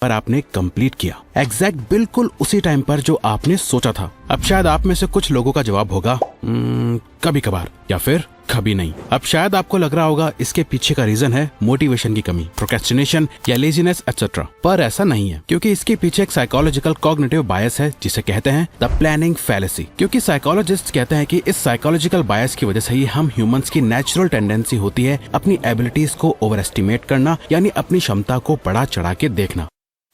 पर आपने कंप्लीट किया एग्जैक्ट बिल्कुल उसी टाइम पर जो आपने सोचा था। अब शायद आप में से कुछ लोगों का जवाब होगा कभी कभार या फिर कभी नहीं। अब शायद आपको लग रहा होगा इसके पीछे का रीजन है मोटिवेशन की कमी, प्रोक्रेस्टिनेशन या लेजीनेस एक्सेट्रा, पर ऐसा नहीं है, क्योंकि इसके पीछे एक साइकोलॉजिकल कॉग्निटिव बायस है जिसे कहते हैं द प्लानिंग फैलेसी। क्योंकि साइकोलॉजिस्ट कहते हैं कि इस साइकोलॉजिकल बायस की वजह से ही हम ह्यूमंस की नेचुरल टेंडेंसी होती है अपनी एबिलिटीज को ओवर एस्टिमेट करना, यानी अपनी क्षमता को बढ़ा चढ़ा के देखना।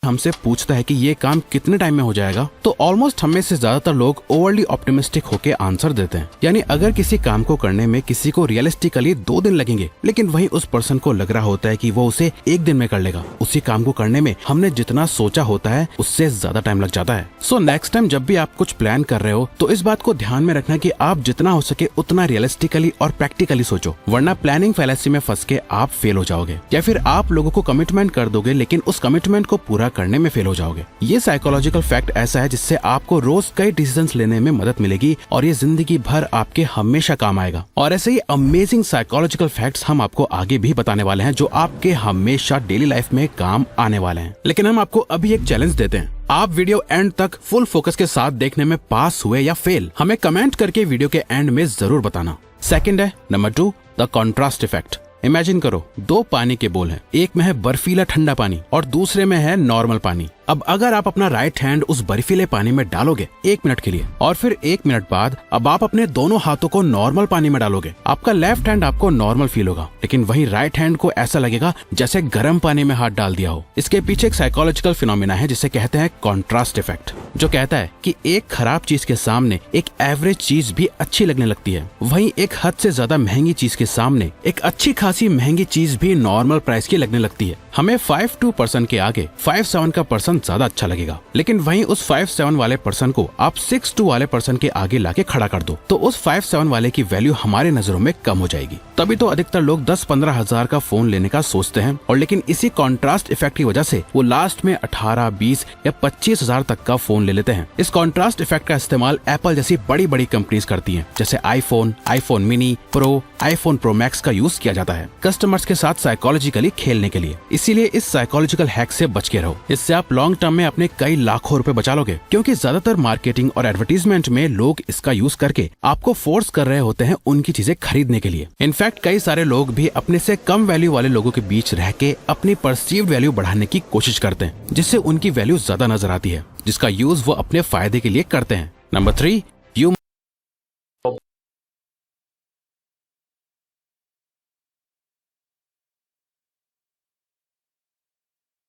हमसे पूछता है कि ये काम कितने टाइम में हो जाएगा, तो ऑलमोस्ट हमें से ज्यादातर लोग ओवरली ऑप्टिमिस्टिक होके आंसर देते हैं। यानी अगर किसी काम को करने में किसी को रियलिस्टिकली 2 दिन लगेंगे, लेकिन वहीं उस पर्सन को लग रहा होता है कि वो उसे 1 दिन में कर लेगा। उसी काम को करने में हमने जितना सोचा होता है उससे ज्यादा टाइम लग जाता है। सो नेक्स्ट टाइम जब भी आप कुछ प्लान कर रहे हो तो इस बात को ध्यान में रखना कि आप जितना हो सके उतना रियलिस्टिकली और प्रैक्टिकली सोचो, वरना प्लानिंग फैलेसी में फंस के आप फेल हो जाओगे, या फिर आप लोगों को कमिटमेंट कर दोगे लेकिन उस कमिटमेंट को पूरा करने में फेल हो जाओगे। ये साइकोलॉजिकल फैक्ट ऐसा है जिससे आपको रोज कई डिसीजंस लेने में मदद मिलेगी और ये जिंदगी भर आपके हमेशा काम आएगा। और ऐसे ही अमेजिंग साइकोलॉजिकल फैक्ट्स हम आपको आगे भी बताने वाले हैं जो आपके हमेशा डेली लाइफ में काम आने वाले हैं। लेकिन हम आपको अभी एक चैलेंज देते हैं, आप वीडियो एंड तक फुल फोकस के साथ देखने में पास हुए या फेल हमें कमेंट करके वीडियो के एंड में जरूर बताना। सेकंड है number 2, the contrast effect. Imagine करो 2 पानी के बोल हैं, एक में है बर्फीला ठंडा पानी और दूसरे में है नॉर्मल पानी। अब अगर आप अपना राइट हैंड उस बर्फीले पानी में डालोगे 1 मिनट के लिए और फिर 1 मिनट बाद अब आप अपने दोनों हाथों को नॉर्मल पानी में डालोगे, आपका लेफ्ट हैंड आपको नॉर्मल फील होगा, लेकिन वहीं राइट हैंड को ऐसा लगेगा जैसे गर्म पानी में हाथ डाल दिया हो। इसके पीछे एक साइकोलॉजिकल फिनोमेना है जिसे कहते हैं कॉन्ट्रास्ट इफेक्ट, जो कहता है कि एक खराब चीज के सामने एक एवरेज चीज भी अच्छी लगने लगती है, वहीं एक हद से ज्यादा महंगी चीज के सामने एक अच्छी खासी महंगी चीज भी नॉर्मल प्राइस की लगने लगती है। हमें 5-2 के आगे 5-7 का पर्सन ज्यादा अच्छा लगेगा, लेकिन वहीं उस 5-7 वाले पर्सन को आप 6-2 वाले पर्सन के आगे लाके खड़ा कर दो तो उस 5-7 वाले की वैल्यू हमारे नजरों में कम हो जाएगी। तभी तो अधिकतर लोग 10-15 हजार का फोन लेने का सोचते हैं, और लेकिन इसी कॉन्ट्रास्ट इफेक्ट की वजह से वो लास्ट में 18, 20 या 25 हजार तक का फोन ले लेते हैं। इस कॉन्ट्रास्ट इफेक्ट का इस्तेमाल एप्पल जैसी बड़ी बड़ी कंपनीज करती हैं, जैसे iPhone, iPhone mini, pro, iPhone pro max का यूज किया जाता है कस्टमर्स के साथ साइकोलॉजिकली खेलने के लिए। इसीलिए इस साइकोलॉजिकल हैक से बच के रहो, इससे आप लॉन्ग टर्म में अपने कई लाखों रुपए बचा लोगे, क्योंकि ज्यादातर मार्केटिंग और एडवर्टीजमेंट में लोग इसका यूज करके आपको फोर्स कर रहे होते हैं उनकी चीजें खरीदने के लिए। इनफैक्ट कई सारे लोग भी अपने से कम वैल्यू वाले लोगों के बीच रह के अपनी परसीव्ड वैल्यू बढ़ाने की कोशिश करते हैं, जिससे उनकी वैल्यू ज्यादा नजर आती है, जिसका यूज वो अपने फायदे के लिए करते हैं। Number 3,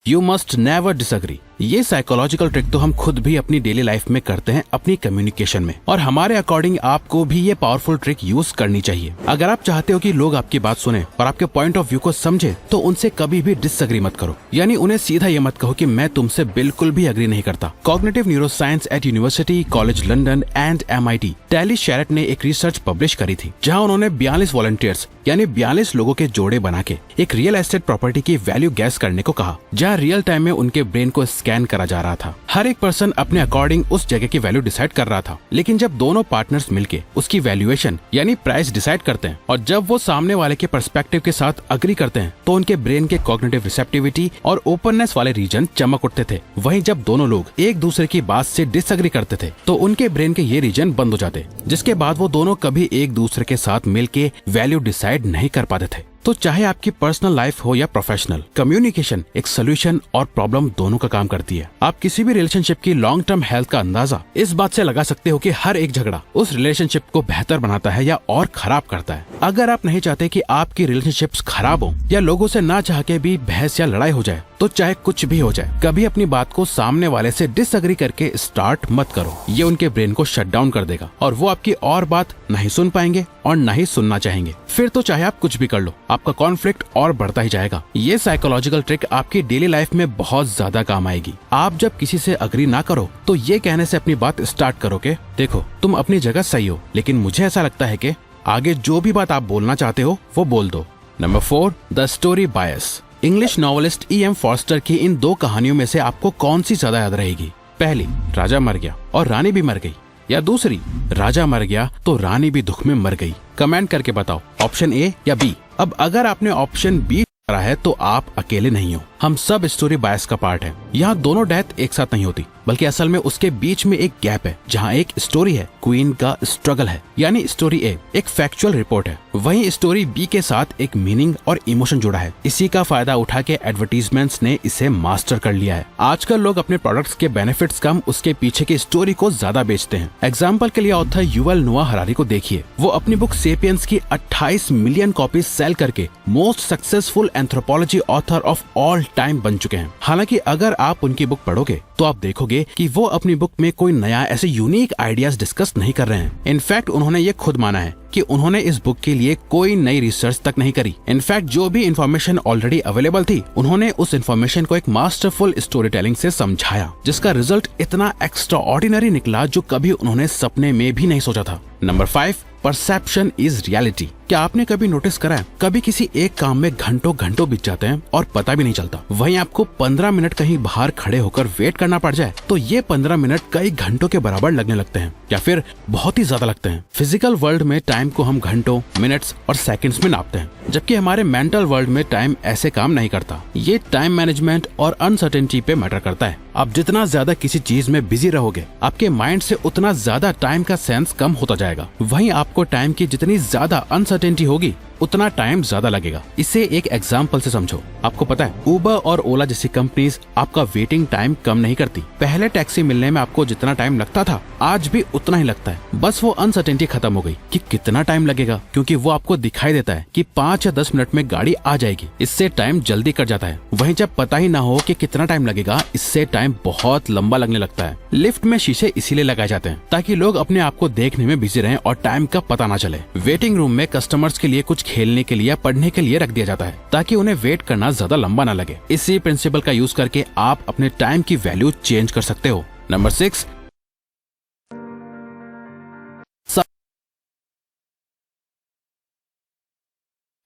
you must never disagree. ये साइकोलॉजिकल ट्रिक तो हम खुद भी अपनी डेली लाइफ में करते हैं अपनी कम्युनिकेशन में, और हमारे अकॉर्डिंग आपको भी ये पावरफुल ट्रिक यूज करनी चाहिए। अगर आप चाहते हो कि लोग आपकी बात सुने और आपके पॉइंट ऑफ व्यू को समझे तो उनसे कभी भी डिसएग्री मत करो, यानी उन्हें सीधा ये मत कहो कि मैं तुमसे बिल्कुल भी एग्री नहीं करता। Cognitive neuroscience at university college London and MIT Tali Sharot ने एक रिसर्च पब्लिश करी थी, जहाँ उन्होंने 42 वॉलंटियर्स यानी 42 लोगों के जोड़े बना के एक रियल एस्टेट प्रॉपर्टी की वैल्यू गैस करने को कहा, जहाँ रियल टाइम में उनके ब्रेन को स्कैन करा जा रहा था। हर एक पर्सन अपने अकॉर्डिंग उस जगह की वैल्यू डिसाइड कर रहा था, लेकिन जब दोनों पार्टनर्स मिलके उसकी वैल्यूएशन यानी प्राइस डिसाइड करते हैं और जब वो सामने वाले के पर्सपेक्टिव के साथ अग्री करते हैं तो उनके ब्रेन के कॉग्निटिव रिसेप्टिविटी और ओपननेस वाले रीजन चमक उठते थे। वहीं जब दोनों लोग एक दूसरे की बात से डिसएग्री करते थे तो उनके ब्रेन के ये रीजन बंद हो जाते, जिसके बाद वो दोनों कभी एक दूसरे के साथ मिलके वैल्यू डिसाइड नहीं कर पाते थे। तो चाहे आपकी पर्सनल लाइफ हो या प्रोफेशनल, कम्युनिकेशन एक सोल्यूशन और प्रॉब्लम दोनों का काम करती है। आप किसी भी रिलेशनशिप की लॉन्ग टर्म हेल्थ का अंदाजा इस बात से लगा सकते हो कि हर एक झगड़ा उस रिलेशनशिप को बेहतर बनाता है या और खराब करता है। अगर आप नहीं चाहते कि आपकी रिलेशनशिप्स खराब हो या लोगों से ना चाह के भी बहस या लड़ाई हो जाए, तो चाहे कुछ भी हो जाए, कभी अपनी बात को सामने वाले से डिसएग्री करके स्टार्ट मत करो। ये उनके ब्रेन को शट डाउन कर देगा और वो आपकी और बात नहीं सुन पाएंगे और नहीं सुनना चाहेंगे। फिर तो चाहे आप कुछ भी कर लो, आपका कॉन्फ्लिक्ट और बढ़ता ही जाएगा। ये साइकोलॉजिकल ट्रिक आपकी डेली लाइफ में बहुत ज्यादा काम आएगी। आप जब किसी से अग्री ना करो तो ये कहने से अपनी बात स्टार्ट करो कि देखो तुम अपनी जगह सही हो, लेकिन मुझे ऐसा लगता है कि आगे जो भी बात आप बोलना चाहते हो वो बोल दो। Number 4, the story bias. English novelist E.M. Foster की इन 2 कहानियों में से आपको कौन सी ज्यादा याद रहेगी? पहली, राजा मर गया और रानी भी मर गई, या दूसरी, राजा मर गया तो रानी भी दुख में मर गई? कमेंट करके बताओ, ऑप्शन A या B। अब अगर आपने ऑप्शन B करा है तो आप अकेले नहीं हो। हम सब स्टोरी बायस का पार्ट है। यहाँ दोनों डेथ एक साथ नहीं होती, बल्कि असल में उसके बीच में एक गैप है जहाँ एक स्टोरी है, क्वीन का स्ट्रगल है। यानी स्टोरी ए एक फैक्चुअल रिपोर्ट है, वहीं स्टोरी बी के साथ एक मीनिंग और इमोशन जुड़ा है। इसी का फायदा उठा के एडवर्टीजमेंट्स ने इसे मास्टर कर लिया है। आजकल लोग अपने प्रोडक्ट्स के बेनिफिट्स कम, उसके पीछे की स्टोरी को ज्यादा बेचते हैं। एग्जाम्पल के लिए ऑथर युवल नोआ हरारी को देखिए, वो अपनी बुक सेपियंस की 28 मिलियन कॉपीज सेल करके most successful anthropology author of all time बन चुके हैं। हालांकि अगर आप उनकी बुक पढ़ोगे तो आप देखोगे कि वो अपनी बुक में कोई नया ऐसे यूनिक आइडियाज डिस्कस नहीं कर रहे हैं। इनफैक्ट उन्होंने ये खुद माना है कि उन्होंने इस बुक के लिए कोई नई रिसर्च तक नहीं करी। इनफैक्ट जो भी इन्फॉर्मेशन ऑलरेडी अवेलेबल थी, उन्होंने उस इन्फॉर्मेशन को एक मास्टरफुल स्टोरी टेलिंग से समझाया, जिसका रिजल्ट इतना एक्स्ट्रा ऑर्डिनरी निकला जो कभी उन्होंने सपने में भी नहीं सोचा था। Number 5, perception is reality. क्या आपने कभी नोटिस करा है, कभी किसी एक काम में घंटों घंटों बीत जाते हैं और पता भी नहीं चलता, वहीं आपको 15 मिनट कहीं बाहर खड़े होकर वेट करना पड़ जाए तो ये 15 मिनट कई घंटों के बराबर लगने लगते हैं या फिर बहुत ही ज्यादा लगते हैं। फिजिकल वर्ल्ड में टाइम को हम घंटों, मिनट्स और सेकंड्स में नापते हैं, जबकि हमारे मेंटल वर्ल्ड में टाइम ऐसे काम नहीं करता। ये टाइम मैनेजमेंट और अनसर्टेनिटी पे मैटर करता है। आप जितना ज्यादा किसी चीज में बिजी रहोगे, आपके माइंड से उतना ज्यादा टाइम का सेंस कम होता जाएगा। वहीं आपको टाइम की जितनी ज्यादा अनसर्टेनिटी होगी, उतना टाइम ज्यादा लगेगा। इसे एक एग्जाम्पल से समझो। आपको पता है, उबर और ओला जैसी कंपनीज आपका वेटिंग टाइम कम नहीं करती। पहले टैक्सी मिलने में आपको जितना टाइम लगता था, आज भी उतना ही लगता है। बस वो अनसर्टेनिटी खत्म हो गई कि कितना टाइम लगेगा, क्योंकि वो आपको दिखाई देता है कि 5 या 10 मिनट में गाड़ी आ जाएगी। इससे टाइम जल्दी कट जाता है। वहीं जब पता ही ना हो कि कितना टाइम लगेगा, इससे टाइम बहुत लंबा लगने लगता है। लिफ्ट में शीशे इसीलिए लगाए जाते हैं ताकि लोग अपने आप को देखने में बिजी रहें और टाइम का पता ना चले। वेटिंग रूम में कस्टमर्स के लिए कुछ खेलने के लिए, पढ़ने के लिए रख दिया जाता है ताकि उन्हें वेट करना ज्यादा लंबा ना लगे। इसी प्रिंसिपल का यूज करके आप अपने टाइम की वैल्यू चेंज कर सकते हो। Number 6,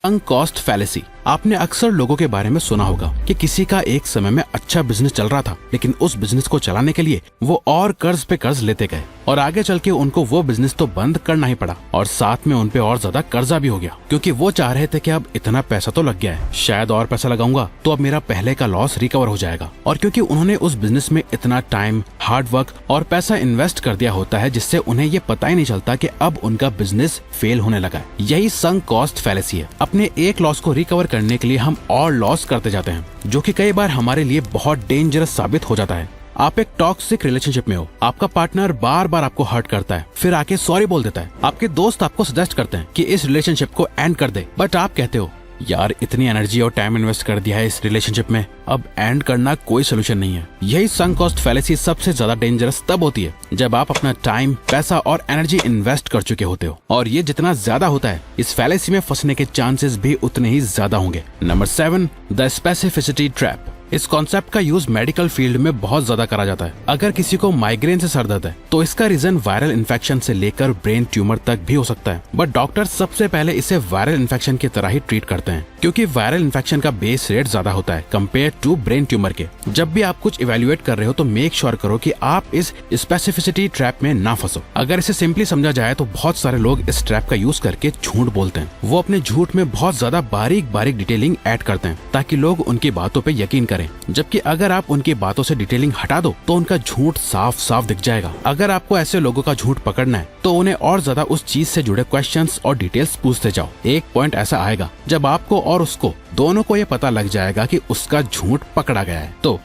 sunk cost fallacy. आपने अक्सर लोगों के बारे में सुना होगा कि किसी का एक समय में अच्छा बिजनेस चल रहा था, लेकिन उस बिजनेस को चलाने के लिए वो और कर्ज पे कर्ज लेते गए और आगे चल के उनको वो बिजनेस तो बंद करना ही पड़ा और साथ में उनपे और ज्यादा कर्जा भी हो गया, क्योंकि वो चाह रहे थे कि अब इतना पैसा तो लग गया है, शायद और पैसा लगाऊंगा तो अब मेरा पहले का लॉस रिकवर हो जाएगा। और क्योंकि उन्होंने उस बिजनेस में इतना टाइम, हार्ड वर्क और पैसा इन्वेस्ट कर दिया होता है, जिससे उन्हें ये पता ही नहीं चलता कि अब उनका बिजनेस फेल होने लगा है। यही संक कॉस्ट फैलेसी है। अपने एक लॉस को रिकवर करने के लिए हम और लॉस करते जाते हैं, जो कि कई बार हमारे लिए बहुत डेंजरस साबित हो जाता है। आप एक टॉक्सिक रिलेशनशिप में हो, आपका पार्टनर बार बार आपको हर्ट करता है, फिर आके सॉरी बोल देता है। आपके दोस्त आपको सजेस्ट करते हैं कि इस रिलेशनशिप को एंड कर दे, बट आप कहते हो यार इतनी एनर्जी और टाइम इन्वेस्ट कर दिया है इस रिलेशनशिप में, अब एंड करना कोई सोल्यूशन नहीं है। यही संक कॉस्ट फैलेसी सबसे ज्यादा डेंजरस तब होती है जब आप अपना टाइम, पैसा और एनर्जी इन्वेस्ट कर चुके होते हो, और ये जितना ज्यादा होता है, इस फैलेसी में फंसने के चांसेस भी उतने ही ज्यादा होंगे। Number 7, the specificity trap. इस कॉन्सेप्ट का यूज मेडिकल फील्ड में बहुत ज्यादा करा जाता है। अगर किसी को माइग्रेन से सर दर्द है तो इसका रीजन वायरल इन्फेक्शन से लेकर ब्रेन ट्यूमर तक भी हो सकता है, बट डॉक्टर सबसे पहले इसे वायरल इन्फेक्शन की तरह ही ट्रीट करते हैं, क्योंकि वायरल इन्फेक्शन का बेस रेट ज्यादा होता है कंपेयर टू ब्रेन ट्यूमर के। जब भी आप कुछ इवेल्युएट कर रहे हो तो मेक श्योर करो कि आप इस स्पेसिफिसिटी ट्रैप में ना फंसो। अगर इसे सिंपली समझा जाए तो बहुत सारे लोग इस ट्रैप का यूज करके झूठ बोलते हैं। वो अपने झूठ में बहुत ज्यादा बारीक बारीक डिटेलिंग ऐड करते हैं ताकि लोग उनकी बातों पे यकीन करें, जबकि अगर आप उनकी बातों से डिटेलिंग हटा दो तो उनका झूठ साफ साफ दिख जाएगा। अगर आपको ऐसे लोगों का झूठ पकड़ना है तो उन्हें और ज्यादा उस चीज से जुड़े क्वेश्चंस और डिटेल्स पूछते जाओ। एक पॉइंट ऐसा आएगा जब आपको और उसको दोनों को ये पता लग जाएगा कि उसका झूठ पकड़ा गया है। तो